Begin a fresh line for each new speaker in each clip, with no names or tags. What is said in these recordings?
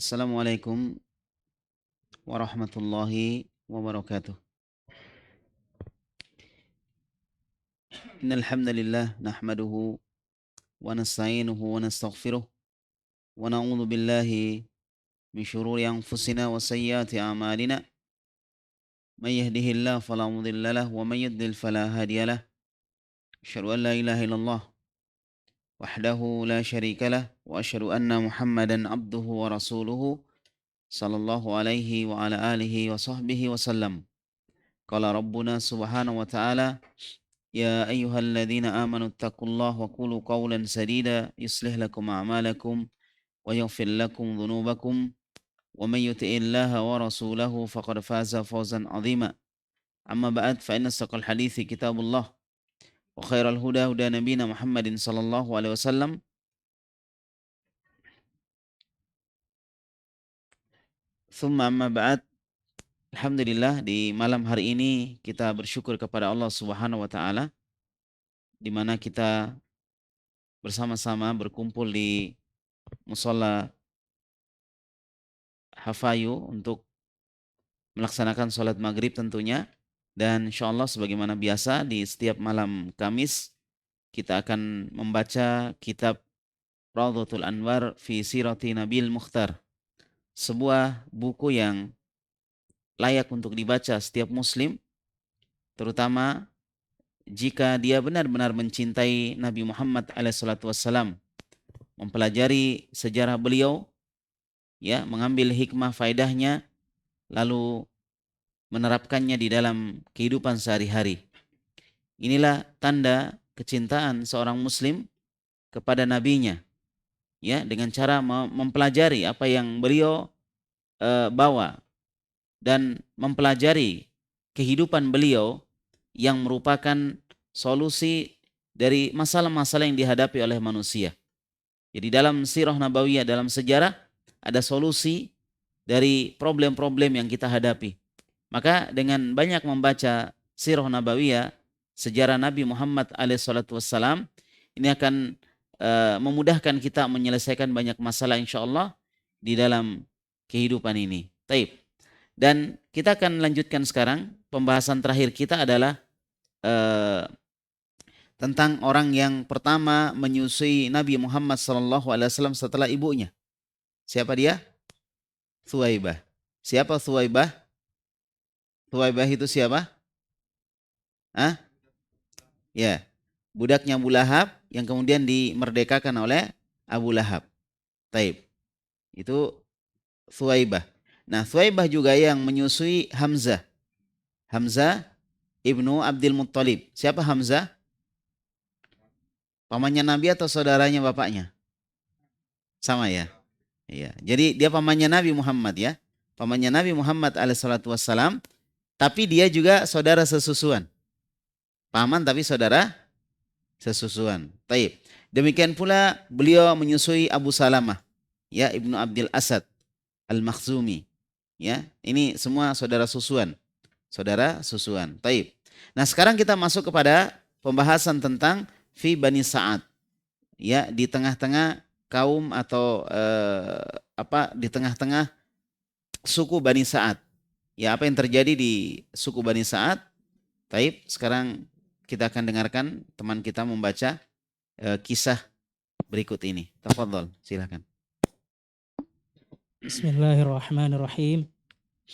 Assalamualaikum warahmatullahi wabarakatuh. Innal hamdalillah nahmaduhu wa nasta'inuhu wa nastaghfiruh wa na'udzu billahi min shururi anfusina wa sayyiati a'malina. May yahdihillahu fala mudilla lahu wa may yudlil fala hadiya lahu. Asyhadu an la ilaha illallah wahdahu la syarika lah wa asyhadu anna Muhammadan abduhu wa rasuluhu sallallahu alaihi wa ala alihi wa sahbihi wa sallam. Qala rabbuna subhanahu wa ta'ala يا أيها الذين آمنوا اتقوا الله وقولوا قولا سديدا يصلح لكم أعمالكم ويغفر لكم ذنوبكم ومن يطع الله ورسوله فقد فاز فوزا عظيما أما بعد فإن أصدق الحديث كتاب الله وخير الهدى هدى نبينا محمد صلى الله عليه وسلم ثم أما بعد. Alhamdulillah, di malam hari ini kita bersyukur kepada Allah Subhanahu wa taala di mana kita bersama-sama berkumpul di musala Hafayu untuk melaksanakan sholat maghrib tentunya. Dan insya Allah sebagaimana biasa di setiap malam Kamis kita akan membaca kitab Raudhatul Anwar fi Sirati Nabil Mukhtar, sebuah buku yang layak untuk dibaca setiap muslim, terutama jika dia benar-benar mencintai Nabi Muhammad SAW, mempelajari sejarah beliau, ya, mengambil hikmah faedahnya, lalu menerapkannya di dalam kehidupan sehari-hari. Inilah tanda kecintaan seorang muslim kepada nabinya, ya, dengan cara mempelajari apa yang beliau bawa dan mempelajari kehidupan beliau yang merupakan solusi dari masalah-masalah yang dihadapi oleh manusia. Jadi dalam sirah nabawiyah, dalam sejarah, ada solusi dari problem-problem yang kita hadapi. Maka dengan banyak membaca sirah nabawiyah, sejarah Nabi Muhammad SAW, ini akan memudahkan kita menyelesaikan banyak masalah insyaAllah di dalam kehidupan ini. Taib. Dan kita akan lanjutkan sekarang. Pembahasan terakhir kita adalah tentang orang yang pertama menyusui Nabi Muhammad SAW setelah ibunya. Siapa dia? Thuwaibah. Siapa Thuwaibah? Thuwaibah itu siapa? Hah? Ya, budaknya Abu Lahab yang kemudian dimerdekakan oleh Abu Lahab. Taib. Itu Thuwaibah. Nah, Thuwaibah juga yang menyusui Hamzah. Hamzah ibnu Abdul Muttalib. Siapa Hamzah? Pamannya Nabi atau saudaranya bapaknya? Sama ya? Iya. Jadi dia pamannya Nabi Muhammad ya. Pamannya Nabi Muhammad alaihissalam. Tapi dia juga saudara sesusuan. Paman tapi saudara sesusuan. Taib. Demikian pula beliau menyusui Abu Salamah, ya, ibnu Abdul Asad al-Makhzumi. Ya, ini semua saudara susuan. Saudara susuan. Taib. Nah, sekarang kita masuk kepada pembahasan tentang fi Bani Sa'ad. Ya, di tengah-tengah kaum atau di tengah-tengah suku Bani Sa'ad. Ya, apa yang terjadi di suku Bani Sa'ad? Taib. Sekarang kita akan dengarkan teman kita membaca kisah berikut ini. Tafadhol, silakan.
Bismillahirrahmanirrahim.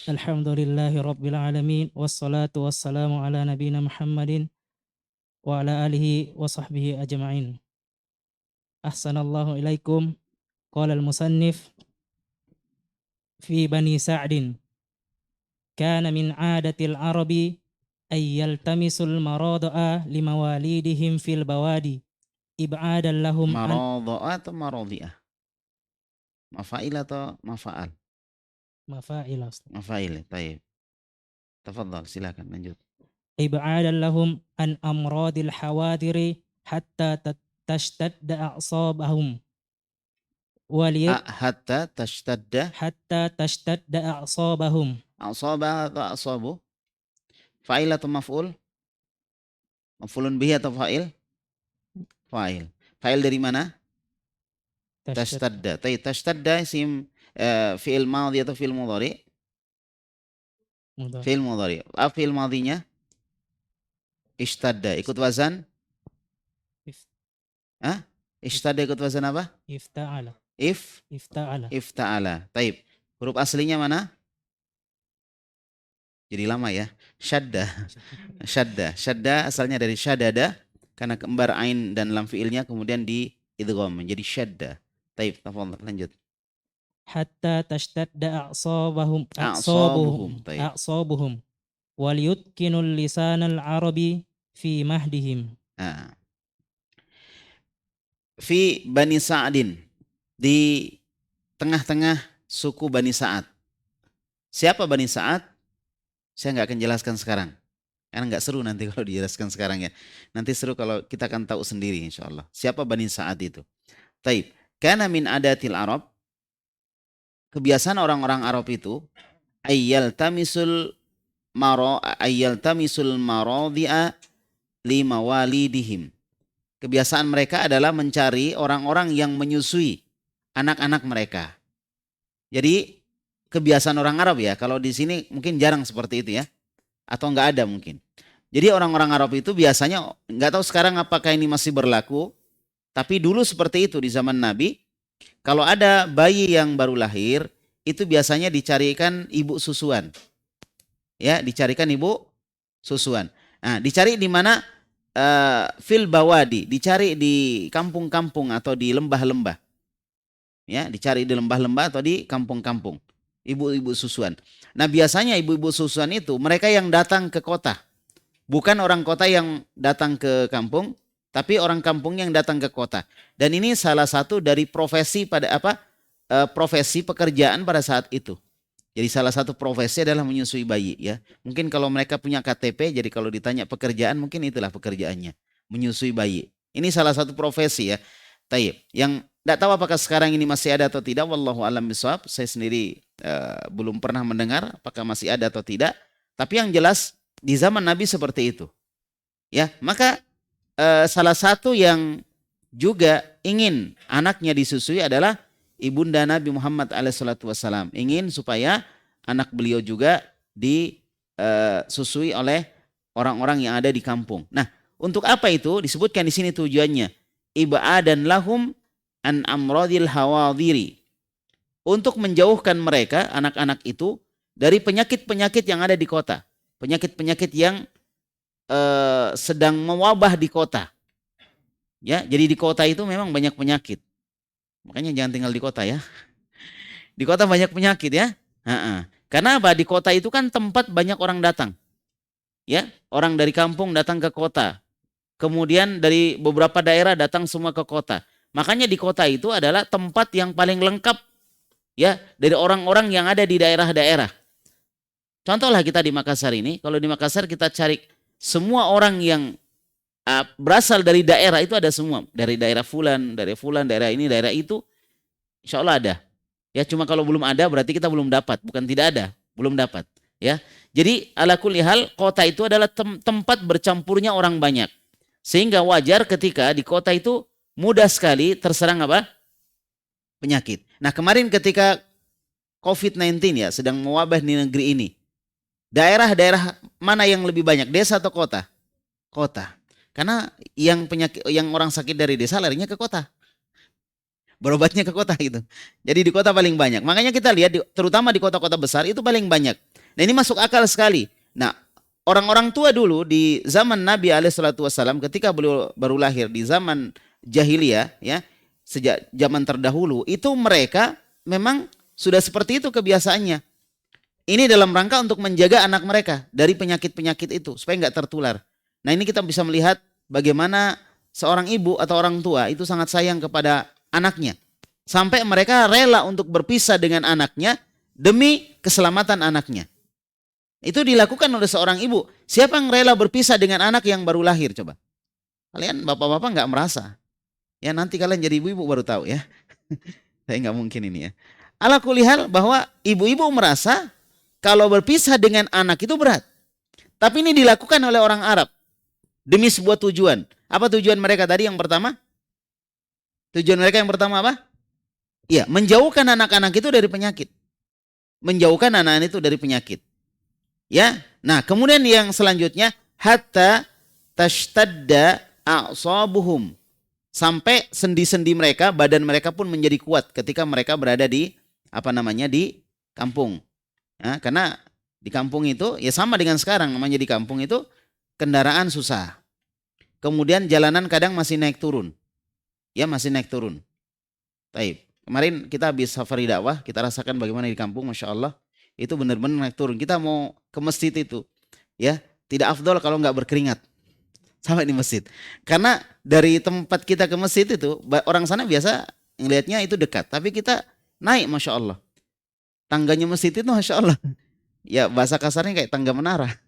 Alhamdulillahi rabbil alamin wassalatu wassalamu ala nabiyina Muhammadin wa ala alihi wa sahbihi ajma'in. Ahsanallahu ilaikum. Qala al-musannif fi Bani Sa'din kana min 'adatil arabi ay yaltamisul marada'a limawalidihim fil bawadi ib'adan lahum an
Maradha'a atau maradhi'ah? Mafa'il atau mafa'al?
mafa'il
Mafa'il, taib. Tafadhal, silakan lanjut.
ib'adan lahum an amradil hawadiri hatta tashtadda a'sabahum waliyat
Hatta tashtadda
hatta tashtadda a'sabahum.
a'saba atau a'sabu? Fa'il atau maf'ul? Maf'ulun bihi atau fa'il? Fa'il. Fa'il dari mana? Tashtadda. Taib, tashtadda isim fi'il madhi atau fi'il mudhari?
Mudhari.
Fi'il mudhari. Apa fi'il madhinya? Ishtadda. Ikut wazan?
If-
Hah? Ishtadda ikut wazan apa?
Ifta'ala.
If
Ifta'ala.
ifta'ala. Taib. Huruf aslinya mana? Jadi lama ya. Syadda. Syadda. Syadda asalnya dari syadada karena kembar ain dan lam fiilnya kemudian di idgham menjadi syadda. Taib, tafadhal lanjut.
Hatta tashtadda a'sabuhum.
Taib.
A'sabuhum. Waliyutkinul lisanal arabi fi mahdihim.
Nah. Fi Bani Sa'adin, di tengah-tengah suku Bani Sa'ad. Siapa Bani Sa'ad? Saya nggak akan jelaskan sekarang. Karena nggak seru nanti kalau dijelaskan sekarang ya. Nanti seru kalau kita akan tahu sendiri insya Allah. Siapa Bani Sa'ad itu? Taib. Kana min adatil Arab. Kebiasaan orang-orang Arab itu ayyal tamisul maradhi'a lima walidihim. Kebiasaan mereka adalah mencari orang-orang yang menyusui anak-anak mereka. Jadi kebiasaan orang Arab ya, kalau di sini mungkin jarang seperti itu ya, atau nggak ada mungkin. Jadi orang-orang Arab itu biasanya, nggak tahu sekarang apakah ini masih berlaku, tapi dulu seperti itu di zaman Nabi. Kalau ada bayi yang baru lahir, itu biasanya dicarikan ibu susuan. Ya, dicarikan ibu susuan. Nah, dicari di mana? Fil bawadi, dicari di kampung-kampung atau di lembah-lembah. Ya, dicari di lembah-lembah atau di kampung-kampung. Ibu-ibu susuan. Nah, biasanya ibu-ibu susuan itu mereka yang datang ke kota. Bukan orang kota yang datang ke kampung, tapi orang kampung yang datang ke kota. Dan ini salah satu dari profesi profesi pekerjaan pada saat itu. Jadi salah satu profesi adalah menyusui bayi ya. Mungkin kalau mereka punya KTP, jadi kalau ditanya pekerjaan mungkin itulah pekerjaannya, menyusui bayi. Ini salah satu profesi ya. Taib. Yang tidak tahu apakah sekarang ini masih ada atau tidak, wallahu alam bishawab. Saya sendiri belum pernah mendengar apakah masih ada atau tidak. Tapi yang jelas di zaman Nabi seperti itu. Ya, maka salah satu yang juga ingin anaknya disusui adalah ibunda Nabi Muhammad SAW. Ingin supaya anak beliau juga disusui oleh orang-orang yang ada di kampung. Nah, untuk apa itu? Disebutkan di sini tujuannya. Iba'adan lahum an amradil hawadiri. Untuk menjauhkan mereka, anak-anak itu, dari penyakit-penyakit yang ada di kota. Penyakit-penyakit yang sedang mewabah di kota. Ya, jadi di kota itu memang banyak penyakit. Makanya jangan tinggal di kota ya. Di kota banyak penyakit ya. Karena apa? Di kota itu kan tempat banyak orang datang. Ya, orang dari kampung datang ke kota. Kemudian dari beberapa daerah datang semua ke kota. Makanya di kota itu adalah tempat yang paling lengkap ya dari orang-orang yang ada di daerah-daerah. Contohlah kita di Makassar ini. Kalau di Makassar kita cari semua orang yang berasal dari daerah itu ada semua. Dari daerah fulan, daerah ini, daerah itu. Insya Allah ada. Ya, cuma kalau belum ada berarti kita belum dapat. Bukan tidak ada, belum dapat. Ya, jadi ala kulli hal kota itu adalah tempat bercampurnya orang banyak. Sehingga wajar ketika di kota itu mudah sekali terserang apa? Penyakit. Nah, kemarin ketika COVID-19 ya sedang mewabah di negeri ini. Daerah-daerah mana yang lebih banyak? Desa atau kota? Kota. Karena yang orang sakit dari desa larinya ke kota. Berobatnya ke kota gitu. Jadi di kota paling banyak. Makanya kita lihat terutama di kota-kota besar itu paling banyak. Nah, ini masuk akal sekali. Nah, orang-orang tua dulu di zaman Nabi SAW ketika beliau baru lahir di zaman jahiliyah ya, sejak zaman terdahulu itu mereka memang sudah seperti itu kebiasaannya. Ini dalam rangka untuk menjaga anak mereka dari penyakit-penyakit itu supaya nggak tertular. Nah, ini kita bisa melihat bagaimana seorang ibu atau orang tua itu sangat sayang kepada anaknya. Sampai mereka rela untuk berpisah dengan anaknya demi keselamatan anaknya. Itu dilakukan oleh seorang ibu. Siapa yang rela berpisah dengan anak yang baru lahir coba? Kalian bapak-bapak nggak merasa. Ya nanti kalian jadi ibu-ibu baru tahu ya. Saya nggak mungkin ini ya. Ala kulli hal bahwa ibu-ibu merasa kalau berpisah dengan anak itu berat. Tapi ini dilakukan oleh orang Arab. Demi sebuah tujuan. Apa tujuan mereka tadi yang pertama? Tujuan mereka yang pertama apa? Iya, menjauhkan anak-anak itu dari penyakit. Menjauhkan anak-anak itu dari penyakit. Ya. Nah, kemudian yang selanjutnya hatta tashtadda a'sabuhum. Sampai sendi-sendi mereka, badan mereka pun menjadi kuat ketika mereka berada di di kampung. Ya, karena di kampung itu ya sama dengan sekarang, namanya di kampung itu kendaraan susah. Kemudian jalanan kadang masih naik turun. Ya, masih naik turun. Baik. Kemarin kita habis safari dakwah, kita rasakan bagaimana di kampung, Masya Allah. Itu benar-benar naik turun. Kita mau ke masjid itu, ya tidak afdol kalau nggak berkeringat sampai di masjid. Karena dari tempat kita ke masjid itu, orang sana biasa ngelihatnya itu dekat. Tapi kita naik, Masya Allah. Tangganya masjid itu, Masya Allah. Ya bahasa kasarnya kayak tangga menara.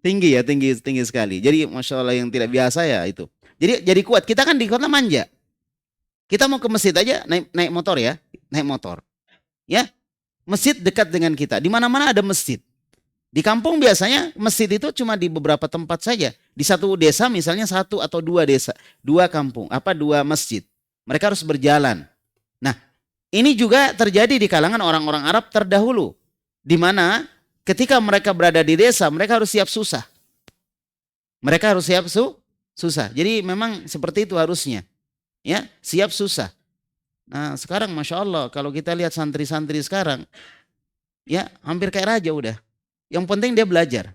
Tinggi ya, tinggi sekali. Jadi Masya Allah yang tidak biasa ya itu. Jadi kuat. Kita kan di kota manja. Kita mau ke masjid aja naik motor ya, naik motor. Ya, masjid dekat dengan kita. Di mana-mana ada masjid. Di kampung biasanya masjid itu cuma di beberapa tempat saja. Di satu desa misalnya satu atau dua desa, dua kampung, dua masjid. Mereka harus berjalan. Nah, ini juga terjadi di kalangan orang-orang Arab terdahulu. Di mana ketika mereka berada di desa, mereka harus siap susah. Mereka harus siap susah. Jadi memang seperti itu harusnya. Ya, siap susah. Nah, sekarang Masya Allah, kalau kita lihat santri-santri sekarang, ya hampir kayak raja udah. Yang penting dia belajar.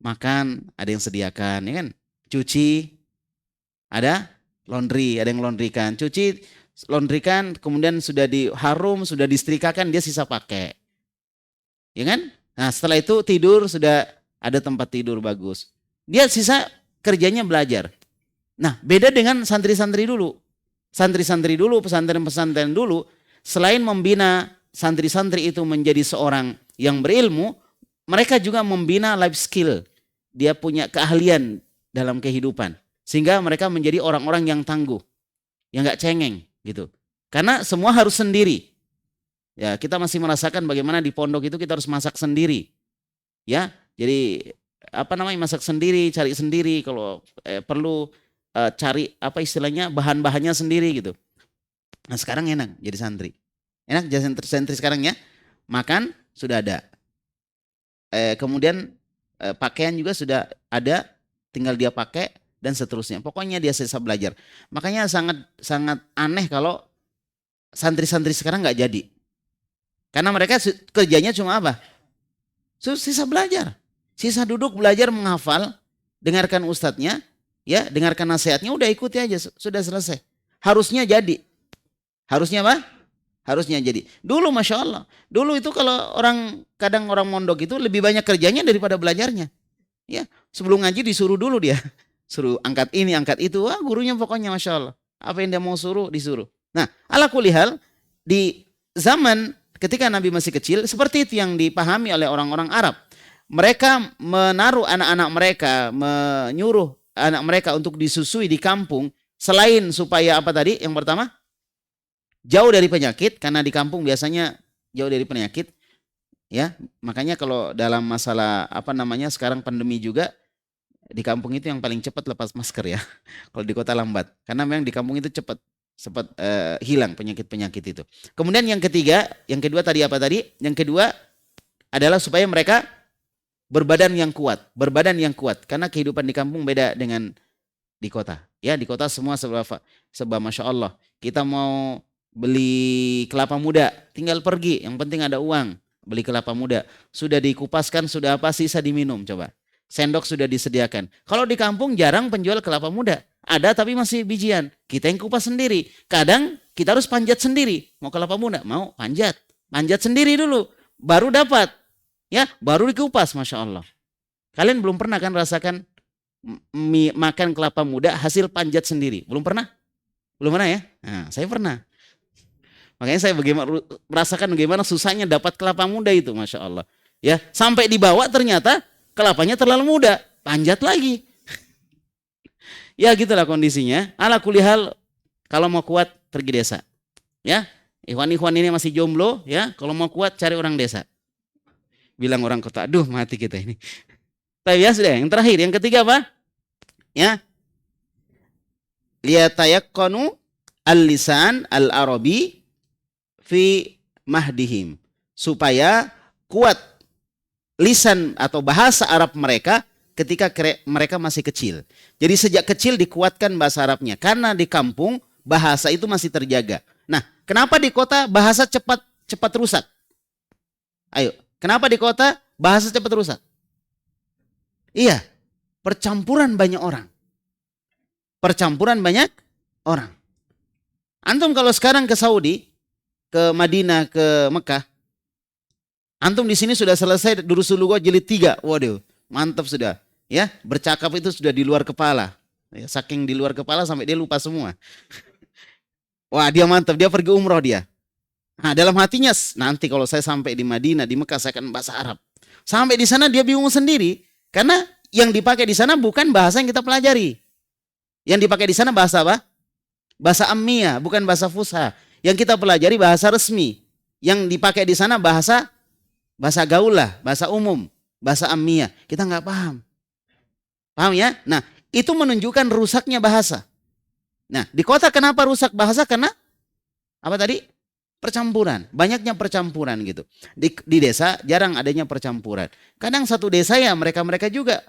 Makan, ada yang sediakan, ya kan? Cuci, ada laundry, ada yang laundrykan. Cuci, laundrykan, kemudian sudah diharum, sudah disetrikakan, dia sisa pakai. Ya kan? Nah, setelah itu tidur, sudah ada tempat tidur bagus. Dia sisa kerjanya belajar. Nah, beda dengan santri-santri dulu. Santri-santri dulu, pesantren-pesantren dulu, selain membina santri-santri itu menjadi seorang yang berilmu, mereka juga membina life skill. Dia punya keahlian dalam kehidupan. Sehingga mereka menjadi orang-orang yang tangguh. Yang gak cengeng gitu. Karena semua harus sendiri. Ya, kita masih merasakan bagaimana di pondok itu kita harus masak sendiri. Ya, jadi masak sendiri, cari sendiri kalau perlu cari istilahnya bahan-bahannya sendiri gitu. Nah, sekarang enak jadi santri. Enak jadi santri sekarang ya. Makan sudah ada. Kemudian pakaian juga sudah ada, tinggal dia pakai dan seterusnya. Pokoknya dia sisa belajar. Makanya sangat sangat aneh kalau santri-santri sekarang nggak jadi. Karena mereka kerjanya cuma apa? Sisa belajar. Sisa duduk belajar menghafal, dengarkan ustadznya, ya, dengarkan nasihatnya, udah ikuti aja, sudah selesai. Harusnya jadi. Harusnya apa? Harusnya jadi. Dulu Masya Allah. Dulu itu kalau kadang orang mondok itu lebih banyak kerjanya daripada belajarnya. Ya, sebelum ngaji disuruh dulu dia. Suruh angkat ini, angkat itu. Wah, gurunya pokoknya Masya Allah. Apa yang dia mau suruh, disuruh. Nah, ala kulihal, di zaman ketika Nabi masih kecil, seperti itu yang dipahami oleh orang-orang Arab. Mereka menaruh anak-anak mereka, menyuruh anak mereka untuk disusui di kampung, selain supaya apa tadi? Yang pertama, jauh dari penyakit, karena di kampung biasanya jauh dari penyakit. Ya, makanya kalau dalam masalah sekarang pandemi juga, di kampung itu yang paling cepat lepas masker ya. Kalau di kota lambat, karena memang di kampung itu cepat hilang penyakit-penyakit itu. Kemudian yang kedua tadi apa tadi? Yang kedua adalah supaya mereka berbadan yang kuat, karena kehidupan di kampung beda dengan di kota. Ya, di kota semua sebab Masya Allah. Kita mau beli kelapa muda, tinggal pergi, yang penting ada uang, beli kelapa muda. Sudah dikupaskan, sudah sisa diminum coba. Sendok sudah disediakan. Kalau di kampung jarang penjual kelapa muda. Ada tapi masih bijian. Kita yang kupas sendiri. Kadang kita harus panjat sendiri. Mau kelapa muda, mau panjat sendiri dulu, baru dapat. Ya, baru dikupas, Masya Allah. Kalian belum pernah kan rasakan makan kelapa muda hasil panjat sendiri? Belum pernah? Belum pernah ya? Nah, saya pernah. Makanya saya merasakan bagaimana susahnya dapat kelapa muda itu, Masya Allah. Ya, sampai dibawa ternyata kelapanya terlalu muda, panjat lagi. Ya gitulah kondisinya. Ala kulihal, kalau mau kuat pergi desa. Ya, ikhwan-ikhwan ini masih jomblo, ya. Kalau mau kuat cari orang desa. Bilang orang kota, aduh mati kita ini. Tapi ya sudah, yang terakhir, yang ketiga apa? Ya, liyatayaqqanu al-lisan al-arabi fi mahdihim, supaya kuat lisan atau bahasa Arab mereka ketika mereka masih kecil. Jadi sejak kecil dikuatkan bahasa Arabnya, karena di kampung bahasa itu masih terjaga. Nah, kenapa di kota bahasa cepat rusak? Ayo, kenapa di kota bahasa cepat rusak? Iya, percampuran banyak orang. Percampuran banyak orang. Antum kalau sekarang ke Saudi, ke Madinah, ke Mekah, antum di sini sudah selesai durus lughah jilid 3. Waduh, mantap sudah. Ya, bercakap itu sudah di luar kepala. Ya, saking di luar kepala sampai dia lupa semua. Wah, dia mantap, dia pergi umroh dia. Nah, dalam hatinya, nanti kalau saya sampai di Madinah, di Mekah, saya akan bahasa Arab. Sampai di sana dia bingung sendiri, karena yang dipakai di sana bukan bahasa yang kita pelajari. Yang dipakai di sana bahasa apa? Bahasa Ammiyah, bukan bahasa Fusha. Yang kita pelajari bahasa resmi. Yang dipakai di sana bahasa gaulah, bahasa umum, bahasa Ammiyah. Kita nggak paham. Paham ya? Nah, itu menunjukkan rusaknya bahasa. Nah, di kota kenapa rusak bahasa? Karena apa tadi? Percampuran. Banyaknya percampuran gitu. Di desa jarang adanya percampuran. Kadang satu desa ya mereka-mereka juga.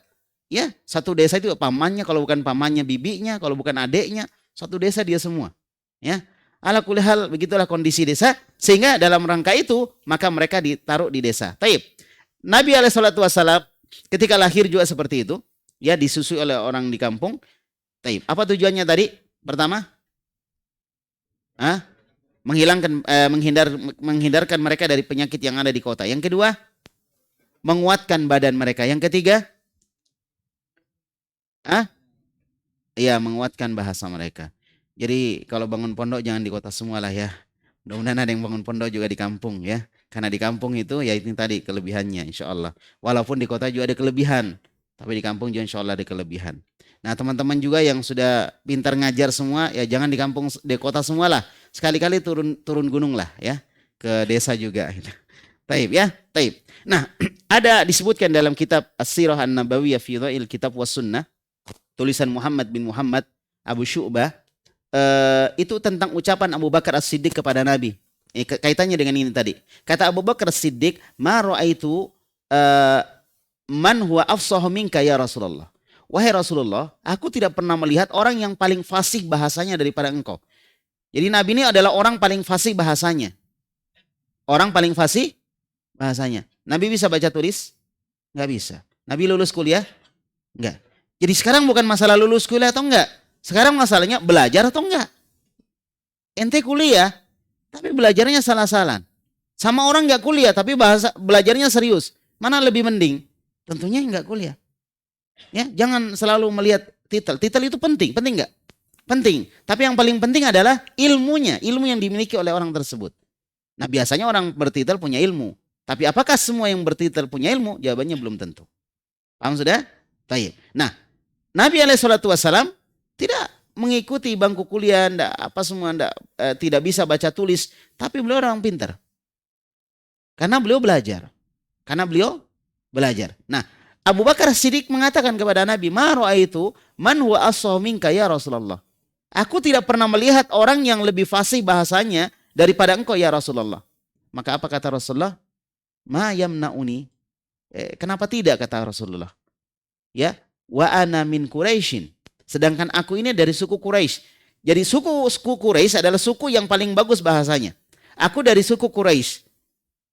Ya, satu desa itu pamannya, kalau bukan pamannya bibinya, kalau bukan adeknya, satu desa dia semua. Ya. Ala kulli hal, begitulah kondisi desa, sehingga dalam rangka itu maka mereka ditaruh di desa. Taib. Nabi SAW ketika lahir juga seperti itu, ya, disusui oleh orang di kampung. Taib. Apa tujuannya tadi? Pertama, menghindarkan mereka dari penyakit yang ada di kota. Yang kedua, menguatkan badan mereka. Yang ketiga, ya, menguatkan bahasa mereka. Jadi kalau bangun pondok jangan di kota semua lah ya. Mudah-mudahan ada yang bangun pondok juga di kampung ya. Karena di kampung itu ya ini tadi kelebihannya insya Allah. Walaupun di kota juga ada kelebihan. Tapi di kampung juga insya Allah ada kelebihan. Nah, teman-teman juga yang sudah pintar ngajar semua, ya jangan di kampung, di kota semua lah. Sekali-kali turun gunung lah ya. Ke desa juga. Taib ya, taib. Nah, ada disebutkan dalam kitab As-Sirah An-Nabawiyah fi Dhail Kitab was Sunnah, tulisan Muhammad bin Muhammad Abu Syu'bah, itu tentang ucapan Abu Bakar As-Siddiq kepada Nabi. Kaitannya dengan ini tadi. Kata Abu Bakar As-Siddiq, "Ma ra'aitu man huwa afsahu minka ya Rasulullah." Wahai Rasulullah, aku tidak pernah melihat orang yang paling fasih bahasanya daripada engkau. Jadi Nabi ini adalah orang paling fasih bahasanya. Orang paling fasih bahasanya. Nabi bisa baca tulis? Nggak bisa. Nabi lulus kuliah? Enggak. Jadi sekarang bukan masalah lulus kuliah atau enggak. Sekarang masalahnya belajar atau enggak. Ente kuliah, tapi belajarnya salah-salah. Sama orang enggak kuliah, tapi belajarnya serius. Mana lebih mending? Tentunya enggak kuliah. Ya, jangan selalu melihat titel. Titel itu penting enggak? Penting. Tapi yang paling penting adalah ilmunya, ilmu yang dimiliki oleh orang tersebut. Nah, biasanya orang bertitel punya ilmu. Tapi apakah semua yang bertitel punya ilmu? Jawabannya belum tentu. Paham sudah? Baik. Nah, Nabi SAW tidak mengikuti bangku kuliah, tidak bisa baca tulis, tapi beliau orang pintar. Karena beliau belajar. Nah, Abu Bakar Siddiq mengatakan kepada Nabi, "Ma ra'aitu man huwa afsahu minka ya Rasulullah." Aku tidak pernah melihat orang yang lebih fasih bahasanya daripada engkau ya Rasulullah. Maka apa kata Rasulullah? "Ma yamna'uni." Kenapa tidak, kata Rasulullah? Ya, wa ana min Quraisyin. Sedangkan aku ini dari suku Quraisy. Jadi suku Quraisy adalah suku yang paling bagus bahasanya. Aku dari suku Quraisy.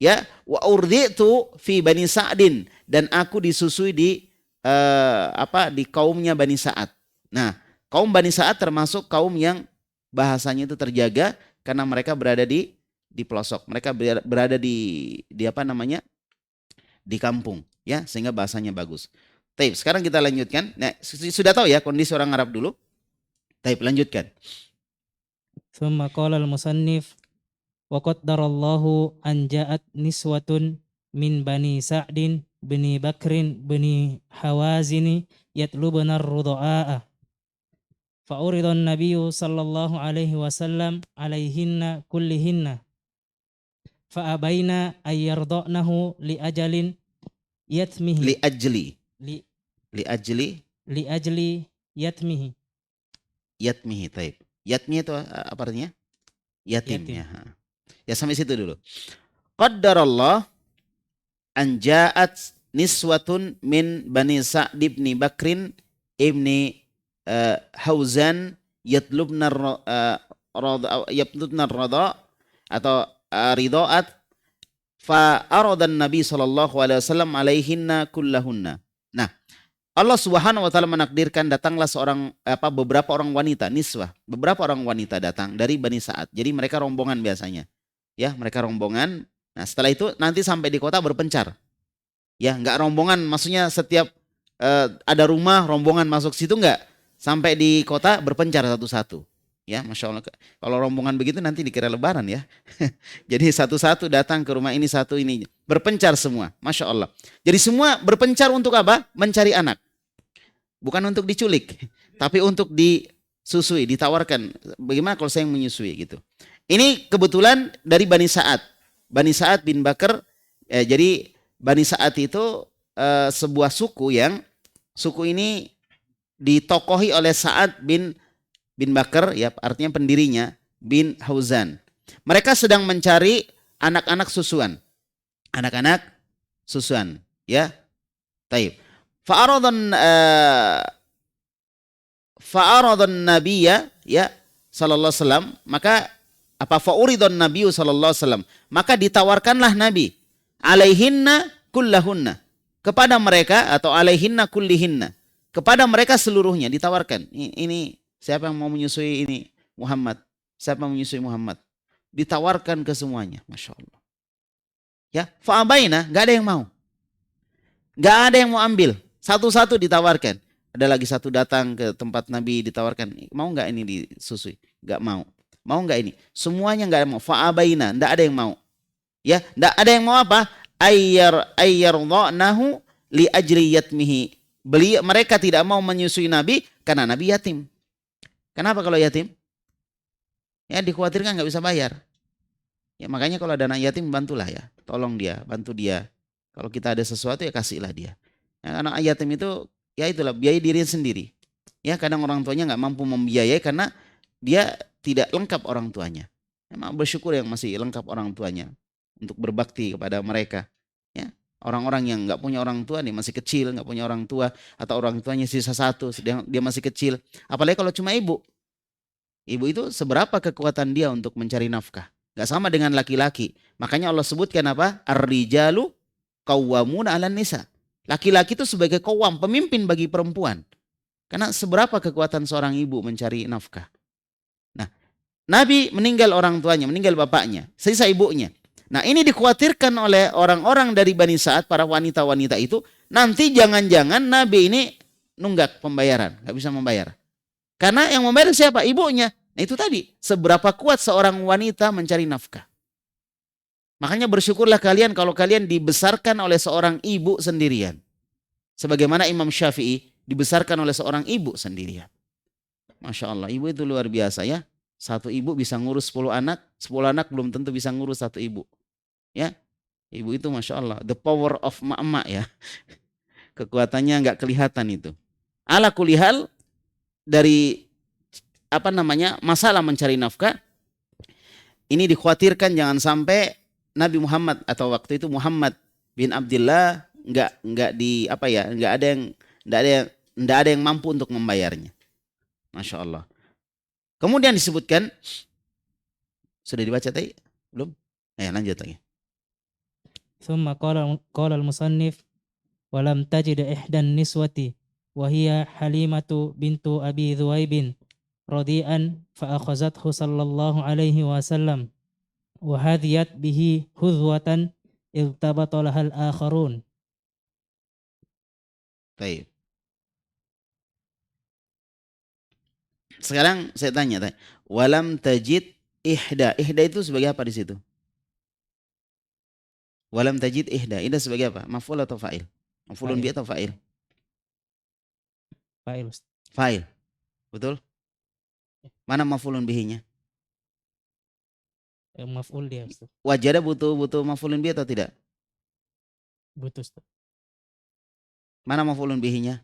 Ya, wa urditu fi Bani Sa'din, dan aku disusui di kaumnya Bani Sa'ad. Nah, kaum Bani Sa'ad termasuk kaum yang bahasanya itu terjaga karena mereka berada di pelosok. Mereka berada di di kampung, ya, sehingga bahasanya bagus. Taib, sekarang kita lanjutkan. Nah, sudah tahu ya kondisi orang Arab dulu. Taib, lanjutkan.
Thumma qala al-musannif wa qaddarallahu an ja'at niswatun min Bani Sa'din bani Bakrin bani Hawazini yatlubna ar-rudu'a'a. Fa'urida an-nabiyyu sallallahu alaihi wasallam alaihinna kullihinna. Fa'abaina ayyarda'nahu li ajalin yatmihi. Li ajli yatmihi.
Yatmihi, taib. Yatmi itu apa artinya? Yatim. Ya. Ya sampai situ dulu. Qaddarallah an ja'at niswatun min Bani Sa'd ibn Bakrin ibni Hauzan yatlubna rada atau ridaat fa aradan Nabi sallallahu alaihi wasallam alaihinna kullahunna. Nah, Allah Subhanahu wa taala menakdirkan datanglah beberapa orang wanita niswah, beberapa orang wanita datang dari Bani Sa'ad. Jadi mereka rombongan biasanya. Ya, mereka rombongan. Nah, setelah itu nanti sampai di kota berpencar. Ya, enggak rombongan, maksudnya setiap ada rumah rombongan masuk situ enggak. Sampai di kota berpencar satu-satu. Ya, Masya Allah. Kalau rombongan begitu nanti dikira lebaran ya. Jadi satu-satu datang ke rumah ini, satu ini. Berpencar semua. Masya Allah. Jadi semua berpencar untuk apa? Mencari anak. Bukan untuk diculik. Tapi untuk disusui, ditawarkan. Bagaimana kalau saya yang menyusui gitu. Ini kebetulan dari Bani Sa'ad. Bani Sa'ad bin Bakar. Jadi Bani Sa'ad itu sebuah suku yang suku ini ditokohi oleh Sa'ad bin Bakar, ya artinya pendirinya, bin Hauzan. Mereka sedang mencari anak-anak susuan. Anak-anak susuan, ya. Taib. Fa'aradan nabiyya, ya, sallallahu alaihi wasallam, maka fa'uridun nabiyyu sallallahu alaihi wasallam, maka ditawarkanlah Nabi alaihinna kullahunna, kepada mereka, atau alaihinna kullihinna, kepada mereka seluruhnya ditawarkan. Ini siapa yang mau menyusui ini? Muhammad. Siapa yang menyusui Muhammad? Ditawarkan ke semuanya. Masya Allah. Ya, fa'abaina, gak ada yang mau. Gak ada yang mau ambil. Satu-satu ditawarkan. Ada lagi satu datang ke tempat Nabi ditawarkan. Mau gak ini disusui? Gak mau. Mau gak ini? Semuanya gak ada yang mau. Fa'abaina, gak ada yang mau. Ya, gak ada yang mau apa? Ayyardha'nahu li ajri yatmihi. Mereka tidak mau menyusui Nabi karena Nabi yatim. Kenapa kalau yatim? Ya dikhawatirkan nggak bisa bayar. Ya makanya kalau ada anak yatim bantulah ya, tolong dia, bantu dia. Kalau kita ada sesuatu ya kasihlah dia. Ya, anak yatim itu ya itulah biaya diri sendiri. Ya kadang orang tuanya nggak mampu membiayai karena dia tidak lengkap orang tuanya. Emang bersyukur yang masih lengkap orang tuanya untuk berbakti kepada mereka. Ya orang-orang yang nggak punya orang tua nih, masih kecil, nggak punya orang tua, atau orang tuanya sisa satu, dia masih kecil. Apalagi kalau cuma ibu. Ibu itu seberapa kekuatan dia untuk mencari nafkah. Gak sama dengan laki-laki. Makanya Allah sebutkan apa? Ar-rijalu qawwamuna 'alan nisa. Laki-laki itu sebagai qawwam, pemimpin bagi perempuan. Karena seberapa kekuatan seorang ibu mencari nafkah. Nah, Nabi meninggal orang tuanya, meninggal bapaknya, sisa ibunya. Nah, ini dikhawatirkan oleh orang-orang dari Bani Sa'ad, para wanita-wanita itu, nanti jangan-jangan Nabi ini nunggak pembayaran, gak bisa membayar. Karena yang membayar siapa? Ibunya. Nah itu tadi, seberapa kuat seorang wanita mencari nafkah. Makanya bersyukurlah kalian kalau kalian dibesarkan oleh seorang ibu sendirian. Sebagaimana Imam Syafi'i dibesarkan oleh seorang ibu sendirian. Masya Allah, ibu itu luar biasa ya. Satu ibu bisa ngurus 10 anak, 10 anak belum tentu bisa ngurus satu ibu. Ya, ibu itu Masya Allah, the power of emak-emak ya. Kekuatannya nggak kelihatan itu. Ala kulihal, dari masalah mencari nafkah ini dikhawatirkan jangan sampai Nabi Muhammad atau waktu itu Muhammad bin Abdullah nggak ada yang mampu untuk membayarnya. Masya Allah. Kemudian disebutkan, sudah dibaca tadi belum? Lanjut lagi.
Thumma qala al-musannif wa lam tajid ihdan niswati وهي حليمة بنت أبي ذؤيب رضيئا فأخذته صلى الله عليه وسلم وهذيت به هذوة ارتبط لها الآخرون.
Baik. Sekarang saya tanya, walam tajid ihda. Ihda itu sebagai apa di situ? Walam tajid ihda. Ihda sebagai apa? Maf'ul atau fa'il? Maf'ulun bi atau fa'il?
Fa'il.
Fa'il. Betul? Mana maf'ulun bihinya?
Maf'ul dia, Ustaz.
Wajada butuh maf'ulun bihi atau tidak?
Butuh, Ustaz.
Mana maf'ulun bihinya?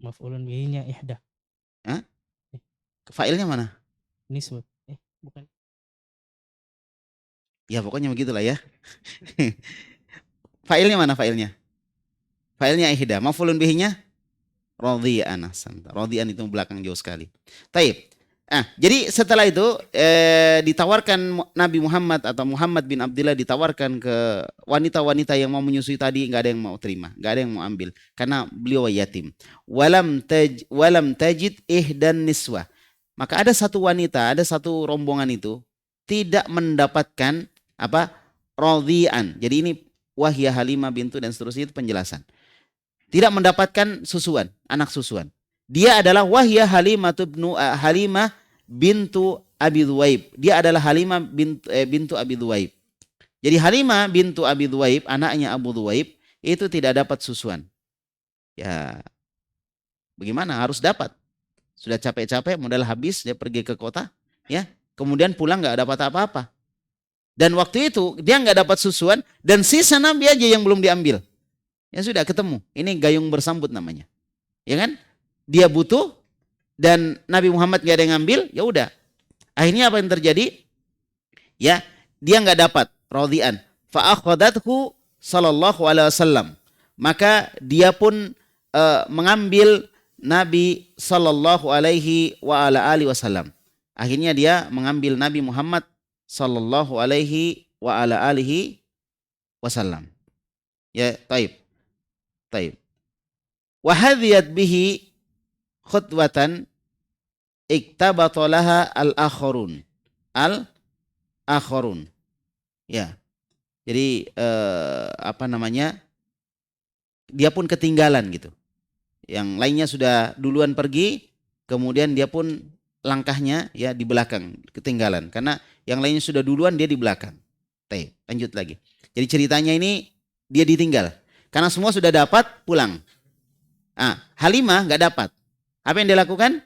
Maf'ulun bihinya ihda.
Hah? Fa'ilnya mana?
Niswat. Bukan.
Ya pokoknya begitulah ya. Failnya mana failnya? Failnya ihda. Maf'ulun bihinya radhi'an. Radhi'an itu belakang jauh sekali. Taib. Jadi setelah itu ditawarkan Nabi Muhammad atau Muhammad bin Abdullah ditawarkan ke wanita-wanita yang mau menyusui tadi, nggak ada yang mau terima, nggak ada yang mau ambil karena beliau yatim. Walam tajid ihdan niswah. Maka ada satu wanita, ada satu rombongan itu tidak mendapatkan apa? Radhi'an. Jadi ini wahya Halimah bintu dan seterusnya itu penjelasan. Tidak mendapatkan susuan, anak susuan. Dia adalah wahya Halimah bintu Abi Dhuwaib. Dia adalah Halimah bintu Abi Dhuwaib. Jadi Halimah bintu Abi Dhuwaib, anaknya Abu Dhuwaib, itu tidak dapat susuan. Ya, bagaimana? Harus dapat. Sudah capek-capek, modal habis, dia pergi ke kota, ya. Kemudian pulang nggak dapat apa-apa. Dan waktu itu dia nggak dapat susuan dan sisa Nabi aja yang belum diambil. Ya sudah ketemu. Ini gayung bersambut namanya. Ya kan? Dia butuh dan Nabi Muhammad nggak ada yang ngambil, ya udah. Akhirnya apa yang terjadi? Ya, dia nggak dapat radhi'an. Fa akhadhathu sallallahu alaihi wasallam. Maka dia pun mengambil Nabi sallallahu alaihi wa ala alihi wasallam. Akhirnya dia mengambil Nabi Muhammad sallallahu alaihi wa ala alihi wasallam. Ya, taib. Taib. Wa hadhiyat bihi khutwatan iktabatolaha al-akharun. Al-akharun. Ya. Jadi apa namanya? Dia pun ketinggalan gitu. Yang lainnya sudah duluan pergi, kemudian dia pun langkahnya ya di belakang, ketinggalan. Karena yang lainnya sudah duluan, dia di belakang. Baik, lanjut lagi. Jadi ceritanya ini dia ditinggal. Karena semua sudah dapat, pulang. Halimah nggak dapat. Apa yang dia lakukan?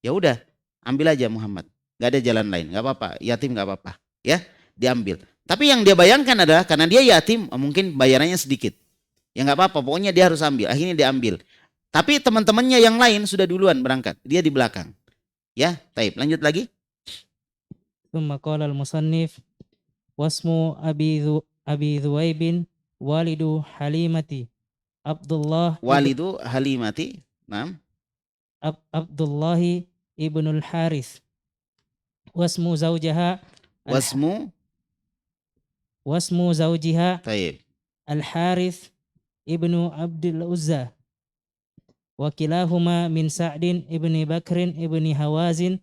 Ya udah, ambil aja Muhammad. Nggak ada jalan lain, nggak apa-apa. Yatim nggak apa-apa, ya diambil. Tapi yang dia bayangkan adalah karena dia yatim, mungkin bayarannya sedikit. Ya nggak apa-apa, pokoknya dia harus ambil. Akhirnya dia ambil. Tapi teman-temannya yang lain sudah duluan berangkat, dia di belakang. Ya, taib. Lanjut lagi.
ثم قال المصنف واسم أبي ذؤيب والد حليمة عبد الله
Walidu Halimati. Naam.
عبد الله ابن الحارث واسم زوجها واسم زوجها
Taib.
الحارث ابن عبد العزى وكلاهما من سعد ابن بكر ابن هوازن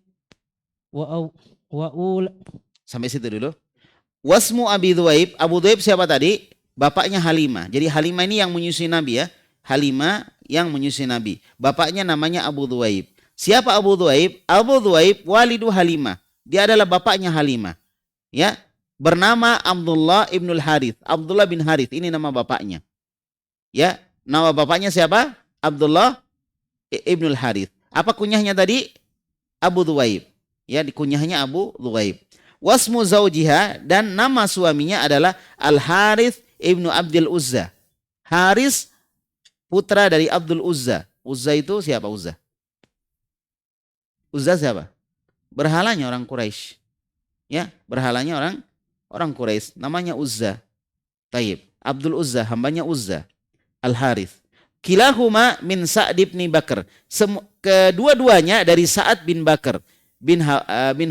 وأول.
Sampai situ dulu. Wasmu Abi Dhuwaib. Abu Dhuwaib siapa tadi? Bapaknya Halimah. Jadi Halimah ini yang menyusui Nabi ya. Halimah yang menyusui Nabi. Bapaknya namanya Abu Dhuwaib. Siapa Abu Dhuwaib? Abu Dhuwaib walidu Halimah. Dia adalah bapaknya Halimah. Ya, bernama Abdullah ibnul Harith. Abdullah bin Harith, ini nama bapaknya. Ya, nama bapaknya siapa? Abdullah ibnul Harith. Apa kunyahnya tadi? Abu Dhuwaib. Ya, dikunyahnya Abu Dhuwaib. Wasmu zaujiha, dan nama suaminya adalah Al Harith ibnu Abdul Uzza. Haris putra dari Abdul Uzza. Uzza itu siapa Uzza? Uzza siapa? Berhalanya orang Quraisy. Ya, berhalanya orang Quraisy. Namanya Uzza. Taib. Abdul Uzza, hambanya Uzza. Al Harith. Kilahuma min Sa'd bin Bakar. Kedua-duanya dari Sa'ad bin Bakar bin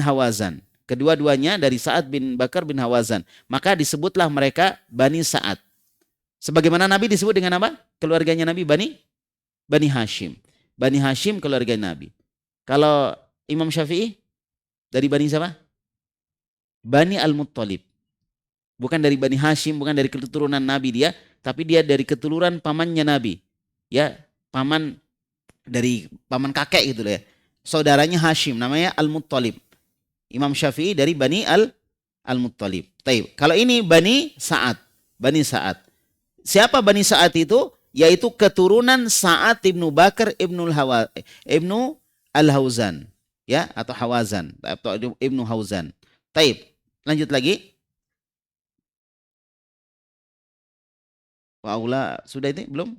Hawazan. Kedua-duanya dari Sa'ad bin Bakar bin Hawazan. Maka disebutlah mereka Bani Sa'ad. Sebagaimana Nabi disebut dengan apa? Keluarganya Nabi Bani Hashim. Bani Hashim keluarga Nabi. Kalau Imam Syafi'i dari Bani siapa? Bani Al-Muttalib. Bukan dari Bani Hashim, bukan dari keturunan Nabi dia, tapi dia dari keturunan pamannya Nabi. Ya, paman kakek gitu ya. Saudaranya Hashim namanya Al-Muttalib. Imam Syafi'i dari Bani Al-Muttalib. Taib. Kalau ini Bani Sa'ad. Bani Sa'ad. Siapa Bani Sa'ad itu? Yaitu keturunan Sa'ad ibnu Bakar ibnu Al-Hauzan. Ya, atau Hawazan. Atau ibnu Hauzan. Taib. Lanjut lagi. Wa'ula. Sudah ini? Belum?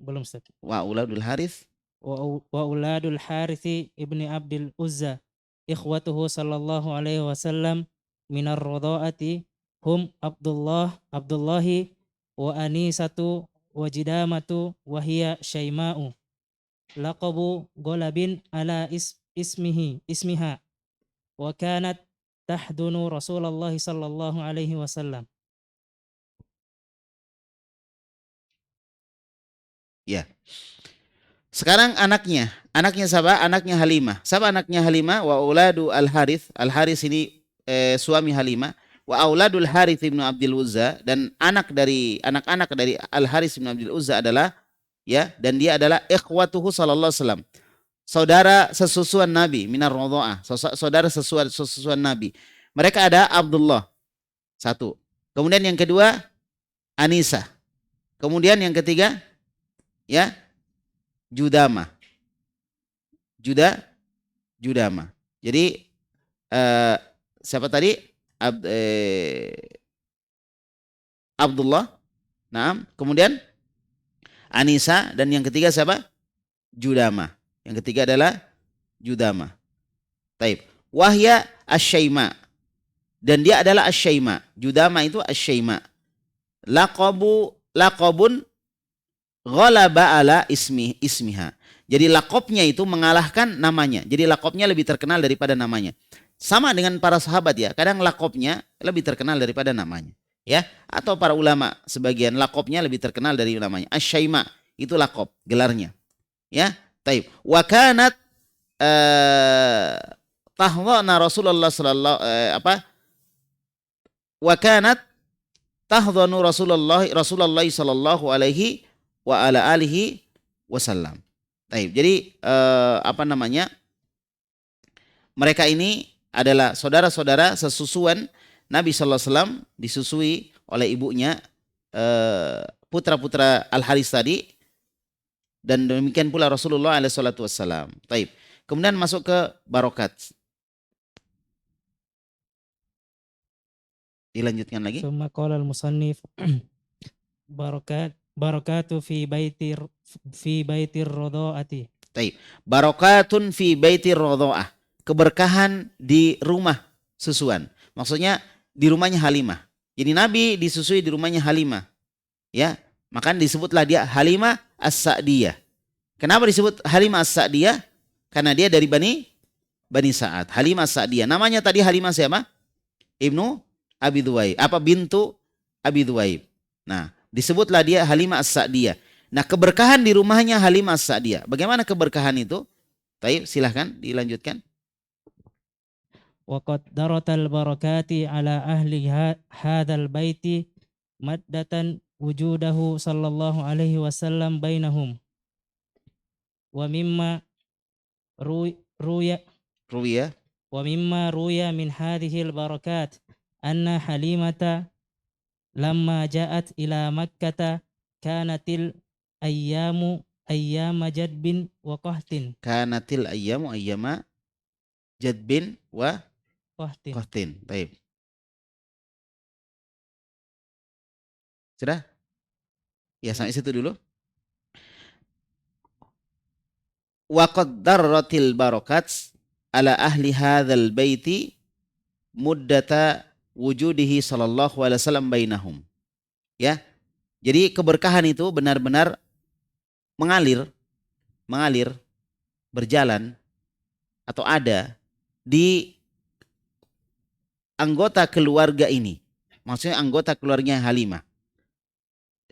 Belum Ustaz.
Wa'uladul Harith.
Wa'uladul Harithi ibni Abdul Uzza. Ikhwatuhu sallallahu alaihi wasallam minar radha'ati hum Abdullahi wa Anisatu wa Jidamatu wa hiya Syaima'u laqabu golabin ala ismiha wa kanat tahdunu Rasulullah sallallahu alaihi wasallam.
Ya. Sekarang anaknya siapa? Anaknya Halimah. Siapa anaknya Halimah? Wa auladu Al-Harith. Al-Harith ini suami Halimah. Wa auladul Harith ibnu Abdul Uzza, dan anak-anak dari Al-Harith ibnu Abdul Uzza adalah, ya, dan dia adalah ikhwatuhu sallallahu alaihi wasallam. Saudara sesusuan Nabi, minar radha'ah, saudara sesusuan Nabi. Mereka ada Abdullah, satu. Kemudian yang kedua Anisa. Kemudian yang ketiga, ya, Judama. Judama. Jadi siapa tadi? Abdullah. Naam. Kemudian Anisa, dan yang ketiga siapa? Judama. Yang ketiga adalah Judama. Taib. Wahya Asy-Syaima. Dan dia adalah Asy-Syaima. Judama itu Asy-Syaima. Laqabun ghalaba ala ismiha. Jadi lakopnya itu mengalahkan namanya. Jadi lakopnya lebih terkenal daripada namanya. Sama dengan para sahabat, ya. Kadang lakopnya lebih terkenal daripada namanya, ya. Atau para ulama sebagian lakopnya lebih terkenal dari namanya. Asy-Syaima itu lakop, gelarnya, ya. Taib. Wa kanat tahdhana Rasulullah sallallahu wa kanat tahdhanu Rasulullah sallallahu alaihi wa ala alihi wasallam. Taib. Jadi mereka ini adalah saudara-saudara sesusuan Nabi sallallahu alaihi wasallam, disusui oleh ibunya putra-putra Al-Haris tadi, dan demikian pula Rasulullah alaihi salatu wassalam. Taib. Kemudian masuk ke barokat. Dilanjutkan lagi.
Summa qala al-musannif barakatu fi baitir radhaati.
Taib. Barakatun fi baitir radhaah. Keberkahan di rumah susuan. Maksudnya di rumahnya Halimah. Jadi Nabi disusui di rumahnya Halimah, ya. Maka disebutlah dia Halimah As-Sa'diyah. Kenapa disebut Halimah As-Sa'diyah? Karena dia dari Bani Sa'ad. Halimah As-Sa'diyah. Namanya tadi Halimah siapa? Ibnu Abi Dhuwaib. Bintu Abi Dhuwaib. Nah, disebutlah dia Halimah As-Sa'diyah. Nah, keberkahan di rumahnya Halimah As-Sa'diyah. Bagaimana keberkahan itu? Taib, silahkan dilanjutkan.
Waqad daratal barakati ala ahli hadzal baiti maddatan wujudahu sallallahu alaihi wasallam bainahum. Wa mimma ruya min hadhil barakat anna Halimata lamma ja'at ila Makkah kanatil ayyama jadbin wa qahtin.
Kanatil ayyamu ayyama jadbin wa qahtin. Baik. Sudah? Ya, sampai situ dulu. Wa qaddaratil barakat ala ahli hadzal baiti muddata wujudihi sallallahu alaihi wasallam bainahum. Ya. Jadi keberkahan itu benar-benar mengalir, berjalan atau ada di anggota keluarga ini. Maksudnya anggota keluarga Halimah.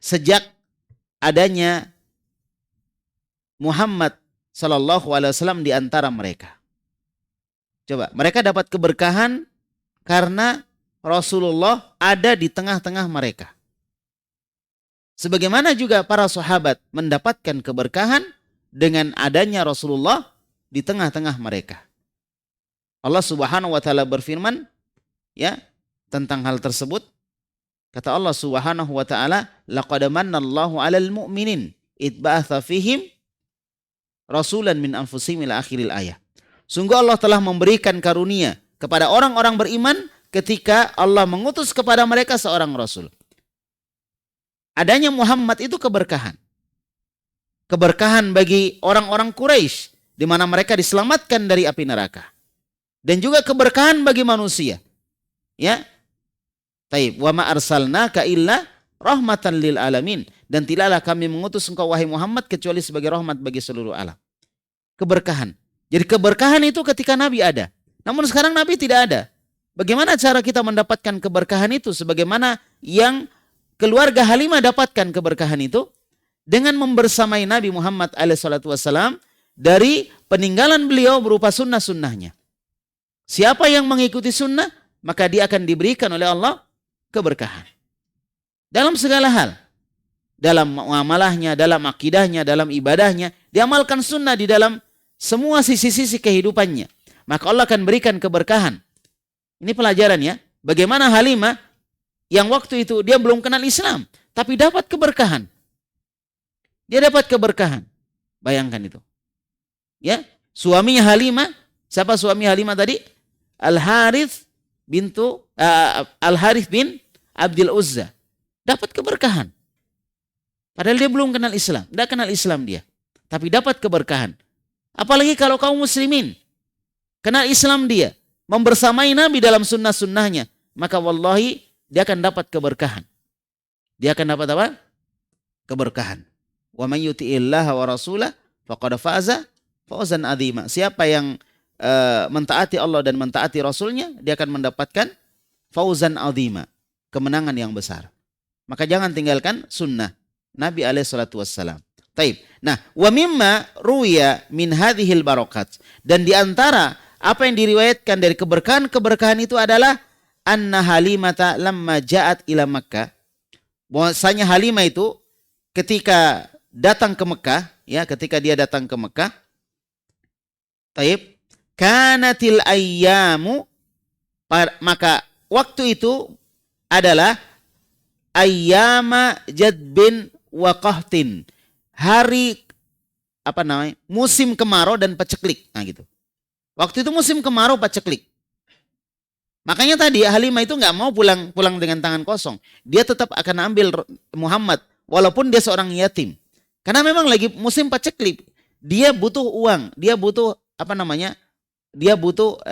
Sejak adanya Muhammad sallallahu alaihi wasallam di antara mereka. Coba, mereka dapat keberkahan karena Rasulullah ada di tengah-tengah mereka. Sebagaimana juga para sahabat mendapatkan keberkahan dengan adanya Rasulullah di tengah-tengah mereka. Allah Subhanahu wa taala berfirman, ya, tentang hal tersebut. Kata Allah Subhanahu wa taala, laqad mannallahu 'alal mu'minin id ba'atsa fihim rasulan min anfusihim ila akhiril ayah. Sungguh Allah telah memberikan karunia kepada orang-orang beriman ketika Allah mengutus kepada mereka seorang rasul. Adanya Muhammad itu keberkahan. Keberkahan bagi orang-orang Quraisy di mana mereka diselamatkan dari api neraka. Dan juga keberkahan bagi manusia. Ya. Taib. Wa ma arsalnaka illa rahmatan lil alamin. Dan tidaklah kami mengutus engkau wahai Muhammad kecuali sebagai rahmat bagi seluruh alam. Keberkahan. Jadi keberkahan itu ketika Nabi ada. Namun sekarang Nabi tidak ada. Bagaimana cara kita mendapatkan keberkahan itu? Sebagaimana yang keluarga Halimah dapatkan keberkahan itu dengan membersamai Nabi Muhammad SAW dari peninggalan beliau berupa sunnah-sunnahnya. Siapa yang mengikuti sunnah, maka dia akan diberikan oleh Allah keberkahan. Dalam segala hal. Dalam muamalahnya, dalam akidahnya, dalam ibadahnya. Diamalkan sunnah di dalam semua sisi-sisi kehidupannya. Maka Allah akan berikan keberkahan. Ini pelajaran ya. Bagaimana Halimah yang waktu itu dia belum kenal Islam. Tapi dapat keberkahan. Dia dapat keberkahan. Bayangkan itu. Ya, suaminya Halimah. Siapa suami Halimah tadi? Al-Harith bin Abdul Uzza. Dapat keberkahan. Padahal dia belum kenal Islam. Tidak kenal Islam dia. Tapi dapat keberkahan. Apalagi kalau kaum muslimin. Kenal Islam dia. Membersamai Nabi dalam sunnah-sunnahnya. Maka wallahi dia akan dapat keberkahan. Dia akan dapat apa? Keberkahan. Wa man yuti'illaha wa rasulah faqad faza fawzan adzima. Siapa yang mentaati Allah dan mentaati Rasulnya, dia akan mendapatkan fauzan adzima. Kemenangan yang besar. Maka jangan tinggalkan sunnah Nabi SAW. Taib. Nah, wa mimma ruya min hadhil barakat. Dan di antara apa yang diriwayatkan dari keberkahan-keberkahan itu adalah anna Halimata lamma ja'at ila Makkah. Bahwasanya Halimah itu ketika datang ke Mekah, ya, ketika dia datang ke Mekah, taib, kanatil ayyamu, maka waktu itu adalah ayyama jadbin wa qahtin. Hari apa namanya? Musim kemarau dan paceklik. Nah gitu. Waktu itu musim kemarau paceklik. Makanya tadi Halimah itu nggak mau pulang dengan tangan kosong. Dia tetap akan ambil Muhammad walaupun dia seorang yatim. Karena memang lagi musim paceklik. Dia butuh uang, dia butuh apa namanya? Dia butuh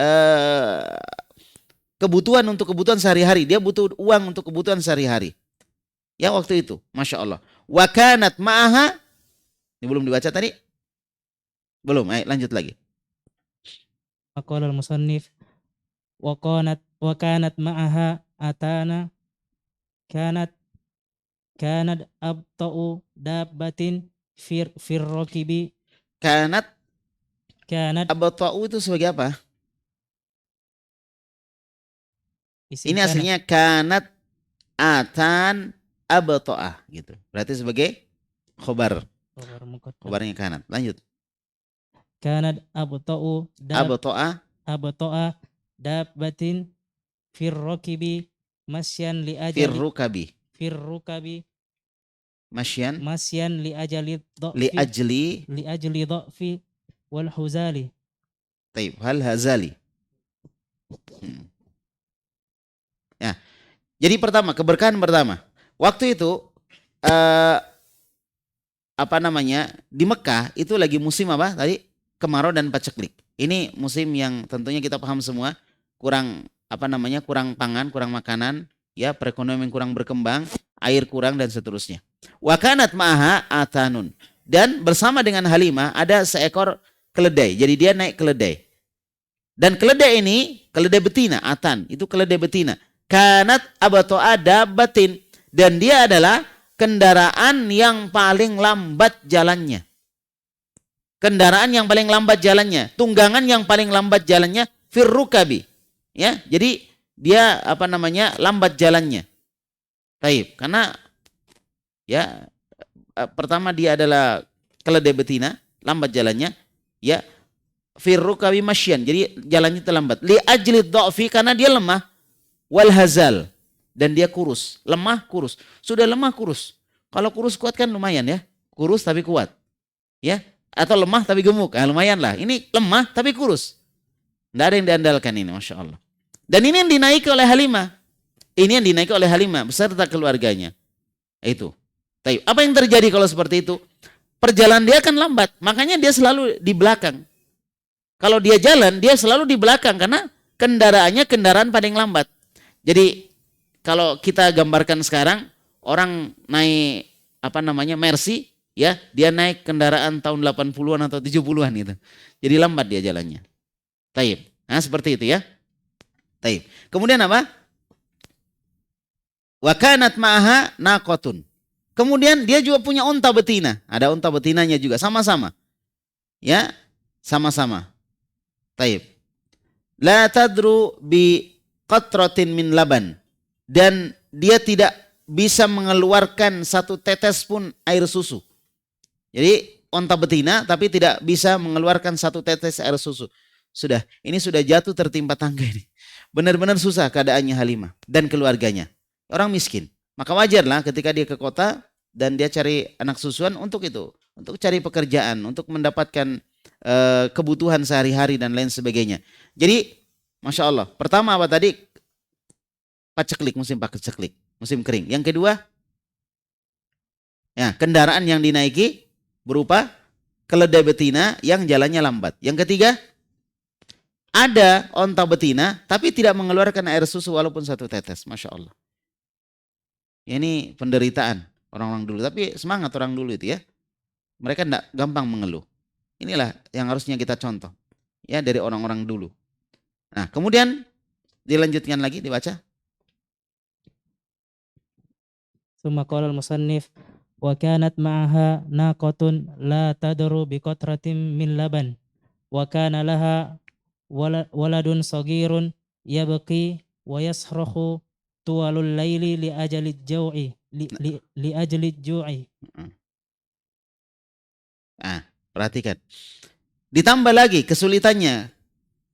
kebutuhan untuk kebutuhan sehari-hari. Dia butuh uang untuk kebutuhan sehari-hari. Ya waktu itu, Masya Allah. Wa kanat ma'aha. Ini belum dibaca tadi? Belum, ayo lanjut lagi.
Maqala al-musannif wa kanat ma'aha atana kanat abta'u dabbatin fir rakibi.
Kanat
abta'u
itu sebagai apa?
Isim
ini aslinya kanat atan abta'ah gitu. Berarti sebagai khobar. Khobarnya kanat. Lanjut.
Kanat abta'u abta'ah dabbatin fir rakibi masyan li ajali firrukabi masyan li ajali dha'fi wal huzali.
Taib, hal hazali. Ya. Jadi pertama, keberkahan pertama. Waktu itu apa namanya? Di Mekah itu lagi musim apa? Tadi kemarau dan paceklik. Ini musim yang tentunya kita paham semua, kurang apa namanya? Kurang pangan, kurang makanan, ya, perekonomian kurang berkembang, air kurang dan seterusnya. Wa kanat ma'aha atanun. Dan bersama dengan Halimah ada seekor keledai. Jadi dia naik keledai. Dan keledai ini, keledai betina, atan, itu keledai betina. Kanat abato'a dabbatin. Dan dia adalah kendaraan yang paling lambat jalannya. Kendaraan yang paling lambat jalannya. Tunggangan yang paling lambat jalannya. Firrukabi. Ya, jadi dia apa namanya? Lambat jalannya. Taib. Karena ya pertama dia adalah keledai betina. Lambat jalannya. Ya. Firrukabi masyan. Jadi jalannya terlambat. Li ajli dha'fi, karena dia lemah. Wal hazal. Dan dia kurus. Lemah, kurus. Sudah lemah, kurus. Kalau kurus kuat kan lumayan ya. Kurus tapi kuat. Ya. Atau lemah tapi gemuk. Nah, lumayan lah. Ini lemah tapi kurus. Tidak ada yang diandalkan ini. Masya Allah. Dan ini yang dinaiki oleh Halimah. Ini yang dinaiki oleh Halimah beserta keluarganya. Itu. Apa yang terjadi kalau seperti itu? Perjalanan dia akan lambat. Makanya dia selalu di belakang. Kalau dia jalan, dia selalu di belakang. Karena kendaraannya kendaraan paling lambat. Jadi kalau kita gambarkan sekarang, orang naik Mercy, ya, dia naik kendaraan tahun 80-an atau 70-an gitu. Jadi lambat dia jalannya. Taib. Nah, seperti itu ya. Taib. Kemudian apa? Wa kanat ma'aha naqatun. Kemudian dia juga punya unta betina. Ada unta betinanya juga sama-sama. Ya, sama-sama. Taib. La tadru bi qatratin min laban. Dan dia tidak bisa mengeluarkan satu tetes pun air susu. Jadi unta betina tapi tidak bisa mengeluarkan satu tetes air susu. Ini sudah jatuh tertimpa tangga ini. Benar-benar susah keadaannya Halimah dan keluarganya. Orang miskin. Maka wajarlah ketika dia ke kota dan dia cari anak susuan untuk itu. Untuk cari pekerjaan, untuk mendapatkan kebutuhan sehari-hari dan lain sebagainya. Jadi Masya Allah. Pertama apa tadi? Paceklik, musim paceklik, musim kering. Yang kedua, ya, kendaraan yang dinaiki berupa keledai betina yang jalannya lambat. Yang ketiga, ada onta betina tapi tidak mengeluarkan air susu walaupun satu tetes. Masya Allah. Ini penderitaan orang-orang dulu. Tapi semangat orang dulu itu ya. Mereka tidak gampang mengeluh. Inilah yang harusnya kita contoh. Ya, dari orang-orang dulu. Nah, kemudian dilanjutkan lagi, dibaca.
Summa qala al-musannif wa kanat ma'aha naqatun la tadru bi qatratin min laban wa kana laha waladun sagirun yabqi wa yasrakhu tuwalul laili li ajali jau'i li ajli ju'i.
Perhatikan. Ditambah lagi kesulitannya,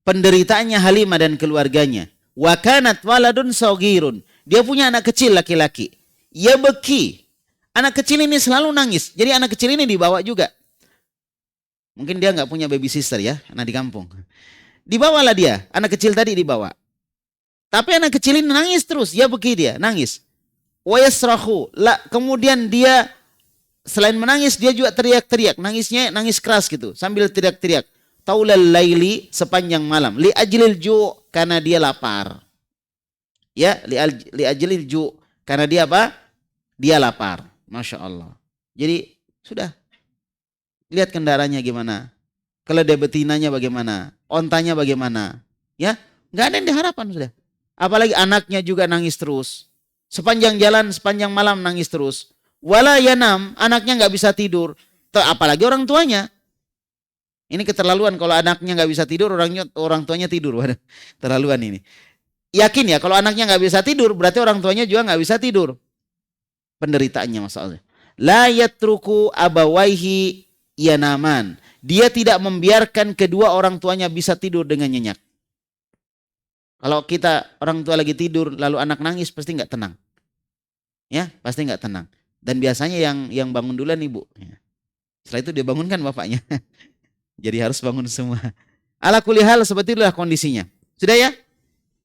penderitaannya Halimah dan keluarganya. Wa kanat waladun sagirun. Dia punya anak kecil laki-laki. Ya beki. Anak kecil ini selalu nangis. Jadi anak kecil ini dibawa juga. Mungkin dia nggak punya baby sister ya, anak di kampung. Dibawalah dia, anak kecil tadi dibawa. Tapi anak kecil ini nangis terus. Ya beki dia, nangis. Wa yasrahu. Kemudian dia selain menangis dia juga teriak-teriak. Nangisnya nangis keras gitu. Sambil teriak-teriak. Taulal laili, sepanjang malam. Li ajlil ju', karena dia lapar. Ya, li ajlil ju', karena dia apa? Dia lapar. Masya Allah. Jadi sudah. Lihat kendaraannya gimana. Keledai betinanya bagaimana. Ontanya bagaimana. Ya, nggak ada yang diharapkan sudah. Apalagi anaknya juga nangis terus. Sepanjang jalan, sepanjang malam nangis terus. Wala yanam, anaknya nggak bisa tidur. Apalagi orang tuanya. Ini keterlaluan kalau anaknya nggak bisa tidur, orang tuanya tidur. Waduh, terlaluan ini. Yakin ya kalau anaknya nggak bisa tidur, berarti orang tuanya juga nggak bisa tidur. Penderitaannya masalahnya. La yatruku abawaihi yanaman. Dia tidak membiarkan kedua orang tuanya bisa tidur dengan nyenyak. Kalau kita orang tua lagi tidur lalu anak nangis pasti nggak tenang. Ya, pasti nggak tenang. Dan biasanya yang bangun duluan ibu. Setelah itu dia bangunkan bapaknya. Jadi harus bangun semua. Ala kulli hal seperti itulah kondisinya. Sudah ya?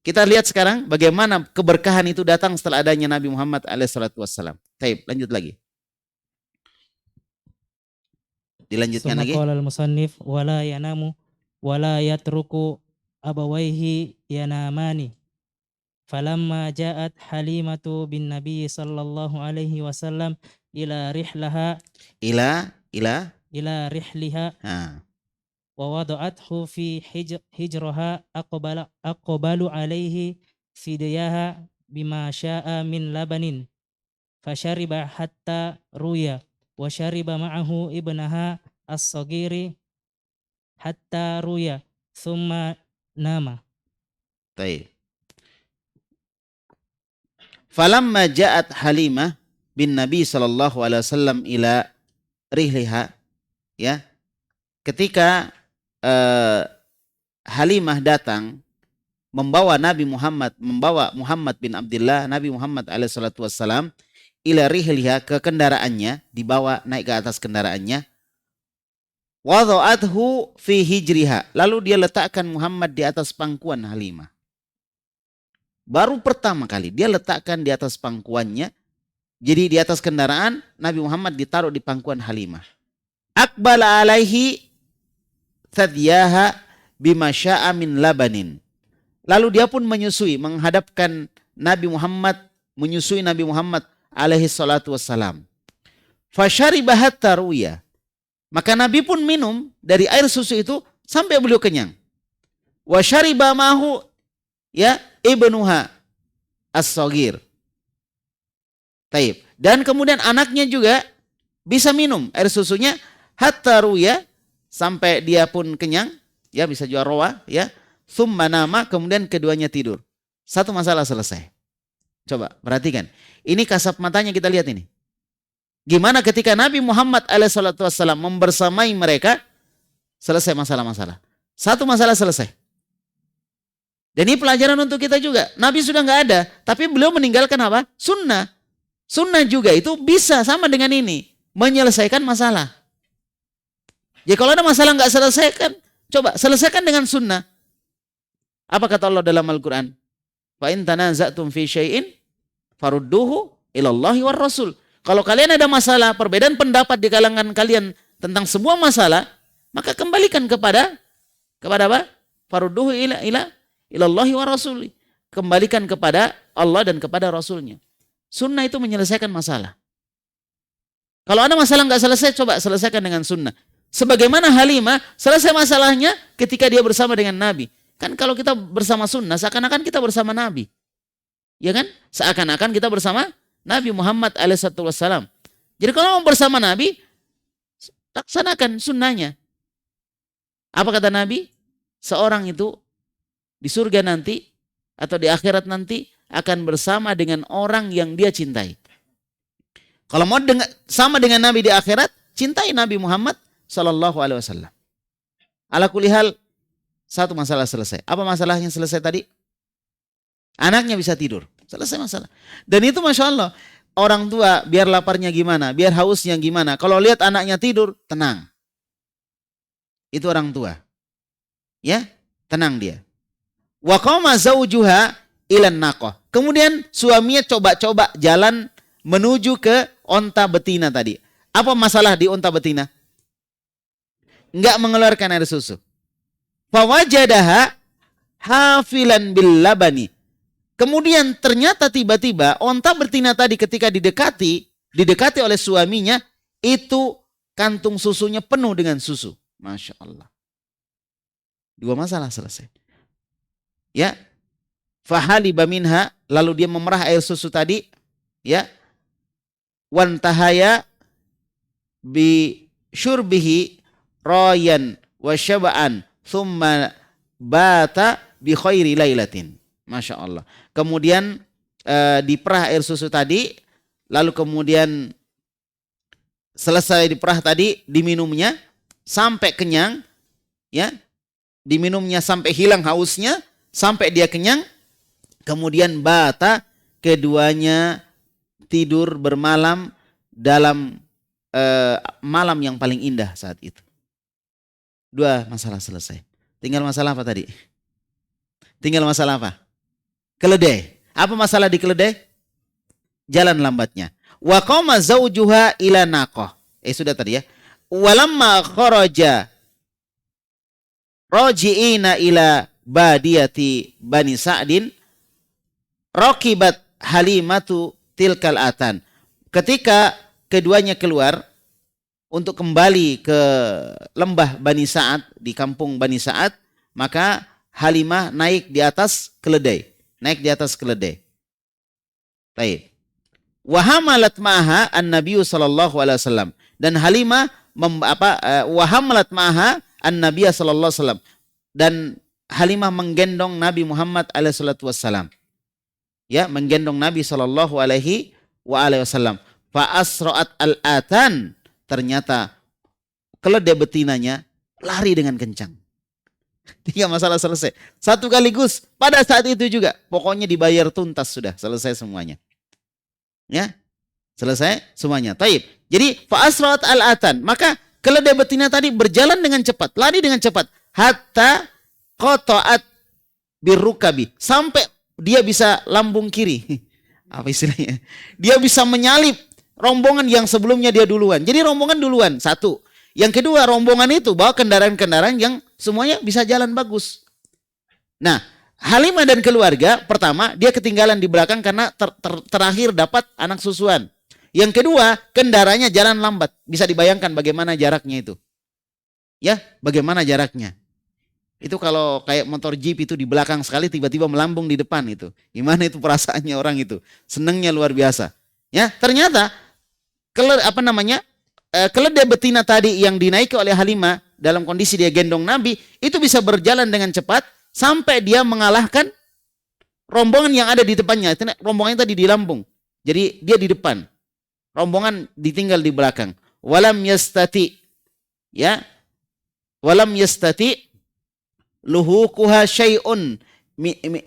Kita lihat sekarang bagaimana keberkahan itu datang setelah adanya Nabi Muhammad SAW. Baik, lanjut lagi. Dilanjutkan lagi.
Qala al-musannif wala yanamu wala yatruku abawaihi yanamani. Falamma ja'at Halimatu bin Nabi sallallahu alaihi wasallam ila rihlaha ila rihliha wa wada'athu fi hijraha aqbalu alaihi fidiyaha bima sya'a min labanin fashariba hatta ruya wa shariba ma'ahu ibnaha as-sagiri hatta ruya thumma nama.
Baik. Falamma ja'at Halimah bin Nabi sallallahu alaihi wasallam ila rihliha, ya. Ketika Halimah datang membawa Muhammad bin Abdullah, Nabi Muhammad alaihi salatu wassalam ila rihliha, ke kendaraannya, dibawa naik ke atas kendaraannya. Wada'athu fi hijriha, lalu dia letakkan Muhammad di atas pangkuan Halimah. Baru pertama kali dia letakkan di atas pangkuannya. Jadi di atas kendaraan Nabi Muhammad ditaruh di pangkuan Halimah. Aqbala alaihi thadyaha bima sya'a min labanin. Lalu dia pun menyusui, menghadapkan Nabi Muhammad menyusui Nabi Muhammad alaihi salatu wassalam. Fasyariba hatta ruya. Maka Nabi pun minum dari air susu itu sampai beliau kenyang. Wa syariba mahu ya ibnuha as-saghir. Taib. Dan kemudian anaknya juga bisa minum air susunya hatta ruya sampai dia pun kenyang, ya bisa juga rawa, ya. Tsumma nama, kemudian keduanya tidur. Satu masalah selesai. Coba perhatikan. Ini kasat matanya kita lihat ini. Gimana ketika Nabi Muhammad alaihissalam membersamai mereka, selesai masalah-masalah. Satu masalah selesai. Dan ini pelajaran untuk kita juga. Nabi sudah nggak ada, tapi beliau meninggalkan apa? Sunnah. Sunnah juga itu bisa sama dengan ini, menyelesaikan masalah. Ya kalau ada masalah nggak selesaikan, coba selesaikan dengan sunnah. Apa kata Allah dalam Al-Quran? Fa in tanaza'tum fi syai'in farudduhu ilallahi war rasul. Kalau kalian ada masalah, perbedaan pendapat di kalangan kalian tentang sebuah masalah, maka kembalikan kepada apa? Farudduhu ilallahi war rasul. Kembalikan kepada Allah dan kepada Rasulnya. Sunnah itu menyelesaikan masalah. Kalau ada masalah nggak selesai, coba selesaikan dengan sunnah. Sebagaimana Halimah selesai masalahnya ketika dia bersama dengan Nabi. Kan kalau kita bersama sunnah, seakan-akan kita bersama Nabi. Ya kan? Seakan-akan kita bersama Nabi Muhammad alaihissalam. Jadi kalau mau bersama Nabi, laksanakan sunnahnya. Apa kata Nabi? Seorang itu di surga nanti atau di akhirat nanti akan bersama dengan orang yang dia cintai. Kalau mau sama dengan Nabi di akhirat, cintai Nabi Muhammad sallallahu alaihi wasallam. Ala kulli hal, satu masalah selesai. Apa masalahnya selesai tadi? Anaknya bisa tidur. Selesai masalah. Dan itu Masya Allah, orang tua biar laparnya gimana, biar hausnya gimana. Kalau lihat anaknya tidur, tenang. Itu orang tua. Ya, tenang dia. Wa qama zawjuha ilan naqah. Kemudian suaminya coba-coba jalan menuju ke onta betina tadi. Apa masalah di onta betina? Enggak mengeluarkan air susu. Fawajadaha hafilan bil labani. Kemudian ternyata tiba-tiba onta betina tadi ketika didekati oleh suaminya, itu kantung susunya penuh dengan susu. Masya Allah. Dua masalah selesai. Ya. Fahaliba minha, lalu dia memerah air susu tadi, ya. Wantahaya bi syurbihi rayan wa syaba'an thumma bata bi khairi lailatin. Masya Allah. Kemudian diperah air susu tadi, lalu kemudian selesai diperah tadi, diminumnya sampai kenyang, ya, diminumnya sampai hilang hausnya, sampai dia kenyang, kemudian bata, keduanya tidur bermalam dalam malam yang paling indah saat itu. Dua masalah selesai. Tinggal masalah apa tadi? Tinggal masalah apa? Keledai. Apa masalah di keledai? Jalan lambatnya. Wa qama zawjuha ila naqah. Sudah tadi ya. Walamma kharaja raji'ina ila badiyati Bani Sa'din raqibat Halimatu tilkal atan. Ketika keduanya keluar untuk kembali ke lembah Bani Sa'ad, di kampung Bani Sa'ad, maka Halimah naik di atas keledai. Naik di atas keledai. Baik. Wa hamalat ma'aha an-nabiy sallallahu alaihi wasallam. Dan Halimah wa hamalat ma'aha an-nabiy sallallahu alaihi wasallam. Dan Halimah menggendong Nabi Muhammad alaihi salatu wasallam. Ya, menggendong Nabi sallallahu alaihi wasallam. Fa asra'at al-atan. Ternyata keledai betinanya lari dengan kencang. Tiga masalah selesai. Satu kaligus pada saat itu juga. Pokoknya dibayar tuntas sudah. Selesai semuanya. Ya. Selesai semuanya. Taib. Jadi fa'asrat al-atan. Maka keledai betina tadi berjalan dengan cepat. Lari dengan cepat. Hatta qata'at birrukabi. Sampai dia bisa lambung kiri. Apa istilahnya? Dia bisa menyalip rombongan yang sebelumnya dia duluan. Jadi rombongan duluan. Satu. Yang kedua, rombongan itu bawa kendaraan-kendaraan yang semuanya bisa jalan bagus. Nah, Halimah dan keluarga, pertama, dia ketinggalan di belakang karena terakhir dapat anak susuan. Yang kedua, kendaraannya jalan lambat. Bisa dibayangkan bagaimana jaraknya itu. Ya, bagaimana jaraknya. Itu kalau kayak motor jeep itu di belakang sekali tiba-tiba melambung di depan itu. Gimana itu perasaannya orang itu? Senangnya luar biasa. Ya, ternyata keledai betina tadi yang dinaiki oleh Halimah dalam kondisi dia gendong Nabi itu bisa berjalan dengan cepat sampai dia mengalahkan rombongan yang ada di depannya. Rombongannya tadi di lambung. Jadi dia di depan. Rombongan ditinggal di belakang. Walam yastati, ya, walam yastati luhukuha syai'un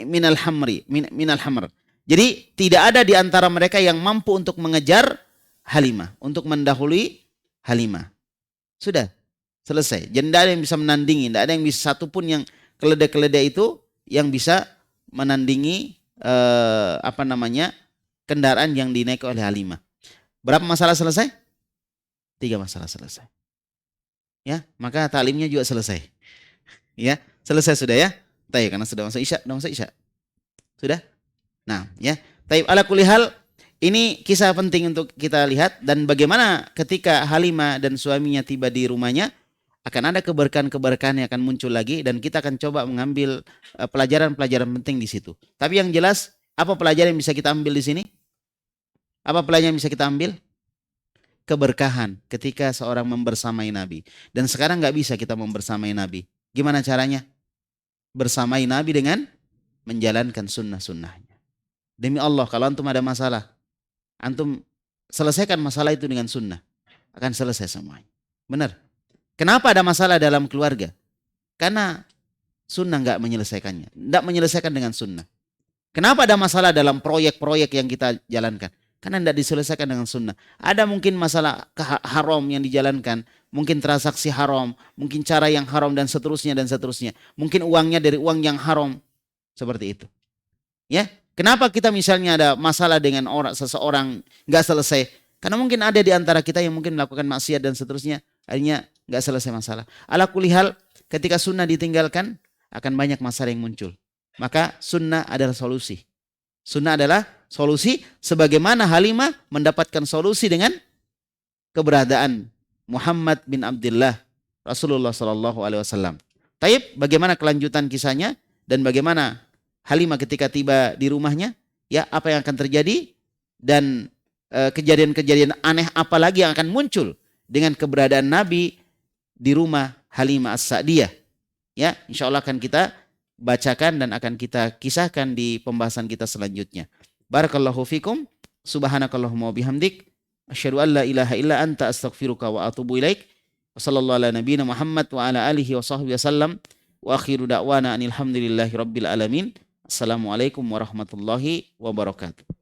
minal hamr. Jadi tidak ada di antara mereka yang mampu untuk mengejar Halimah, untuk mendahului Halimah. Sudah selesai. Jadi tidak ada yang bisa menandingi, tidak ada yang bisa satupun yang keledai-keledai itu yang bisa menandingi kendaraan yang dinaiki oleh Halimah. Berapa masalah selesai? 3 masalah selesai. Ya, maka taklimnya juga selesai. Ya, selesai sudah ya. Taib, karena sudah masuk Isya, Sudah? Nah, ya. Taib, ala kulli hal, ini kisah penting untuk kita lihat dan bagaimana ketika Halimah dan suaminya tiba di rumahnya akan ada keberkahan-keberkahan yang akan muncul lagi dan kita akan coba mengambil pelajaran-pelajaran penting di situ. Tapi yang jelas, apa pelajaran yang bisa kita ambil di sini? Apa pelajaran yang bisa kita ambil? Keberkahan ketika seorang membersamai Nabi. Dan sekarang nggak bisa kita membersamai Nabi. Gimana caranya? Bersamai Nabi dengan menjalankan sunnah-sunnahnya. Demi Allah, kalau antum ada masalah, antum selesaikan masalah itu dengan sunnah. Akan selesai semuanya. Benar. Kenapa ada masalah dalam keluarga? Karena sunnah nggak menyelesaikannya. Nggak menyelesaikan dengan sunnah. Kenapa ada masalah dalam proyek-proyek yang kita jalankan? Karena tidak diselesaikan dengan sunnah. Ada mungkin masalah haram yang dijalankan. Mungkin transaksi haram. Mungkin cara yang haram dan seterusnya dan seterusnya. Mungkin uangnya dari uang yang haram. Seperti itu. Ya, kenapa kita misalnya ada masalah dengan seseorang nggak selesai? Karena mungkin ada di antara kita yang mungkin melakukan maksiat dan seterusnya. Akhirnya nggak selesai masalah. Ala kulli hal, ketika sunnah ditinggalkan, akan banyak masalah yang muncul. Maka sunnah adalah solusi. Sunnah adalah solusi sebagaimana Halimah mendapatkan solusi dengan keberadaan Muhammad bin Abdullah Rasulullah SAW. Taib, bagaimana kelanjutan kisahnya dan bagaimana Halimah ketika tiba di rumahnya, ya apa yang akan terjadi dan kejadian-kejadian aneh apa lagi yang akan muncul dengan keberadaan Nabi di rumah Halimah As-Sa'diyah. Ya, insya Allah akan kita bacakan dan akan kita kisahkan di pembahasan kita selanjutnya. Barakallahu fikum, subhanakallahumma wa bihamdik, asyhadu an la ilaha illa anta astaghfiruka wa atubu ilaik. Wassallallahu ala nabiyina Muhammad wa ala alihi wa sahbihi wasallam. Wa akhiru da'wana anil hamdulillahi rabbil alamin. Assalamualaikum warahmatullahi wabarakatuh.